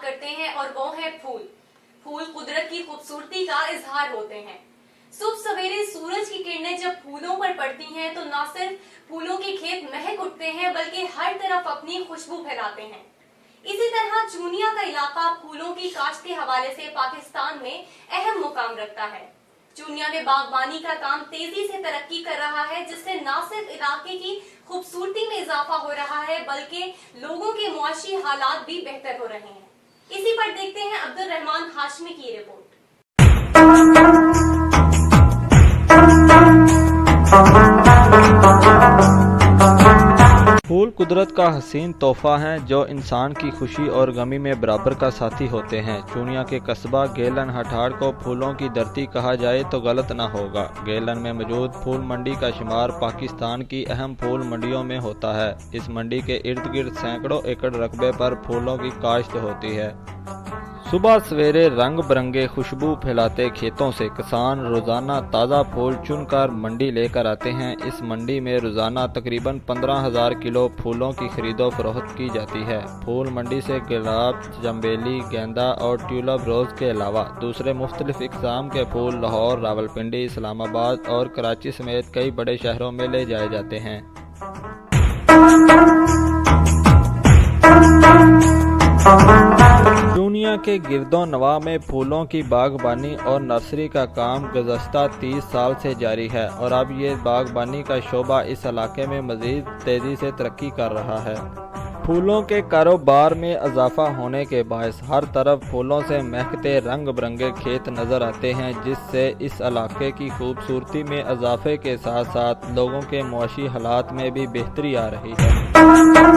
کرتے ہیں اور وہ ہے پھول۔ پھول قدرت کی خوبصورتی کا اظہار ہوتے ہیں۔ صبح سویرے سورج کی کرنیں جب پھولوں پر پڑتی ہیں تو نہ صرف پھولوں کے کھیت مہک اٹھتے ہیں بلکہ ہر طرف اپنی خوشبو پھیلاتے ہیں۔ اسی طرح چونیا کا علاقہ پھولوں کی کاشت کے حوالے سے پاکستان میں اہم مقام رکھتا ہے۔ چونیا میں باغبانی کا کام تیزی سے ترقی کر رہا ہے، جس سے نہ صرف علاقے کی خوبصورتی میں اضافہ ہو رہا ہے بلکہ لوگوں کے معاشی حالات بھی بہتر ہو رہے ہیں۔ اسی پر دیکھتے ہیں عبد الرحمان ہاشمی کی رپورٹ۔ پھول قدرت کا حسین تحفہ ہیں جو انسان کی خوشی اور غمی میں برابر کا ساتھی ہوتے ہیں۔ چونیا کے قصبہ گیلن ہٹھاڑ کو پھولوں کی دھرتی کہا جائے تو غلط نہ ہوگا۔ گیلن میں موجود پھول منڈی کا شمار پاکستان کی اہم پھول منڈیوں میں ہوتا ہے۔ اس منڈی کے ارد گرد سینکڑوں ایکڑ رقبے پر پھولوں کی کاشت ہوتی ہے۔ صبح سویرے رنگ برنگے خوشبو پھیلاتے کھیتوں سے کسان روزانہ تازہ پھول چن کر منڈی لے کر آتے ہیں۔ اس منڈی میں روزانہ تقریباً 15,000 کلو پھولوں کی خرید و فروخت کی جاتی ہے۔ پھول منڈی سے گلاب، چنبیلی، گیندا اور ٹیولپ روز کے علاوہ دوسرے مختلف اقسام کے پھول لاہور، راولپنڈی، اسلام آباد اور کراچی سمیت کئی بڑے شہروں میں لے جائے جاتے ہیں۔ چونیا کے گرد و نواح میں پھولوں کی باغبانی اور نرسری کا کام گزشتہ 30 سال سے جاری ہے اور اب یہ باغبانی کا شعبہ اس علاقے میں مزید تیزی سے ترقی کر رہا ہے۔ پھولوں کے کاروبار میں اضافہ ہونے کے باعث ہر طرف پھولوں سے مہکتے رنگ برنگے کھیت نظر آتے ہیں، جس سے اس علاقے کی خوبصورتی میں اضافے کے ساتھ ساتھ لوگوں کے معاشی حالات میں بھی بہتری آ رہی ہے۔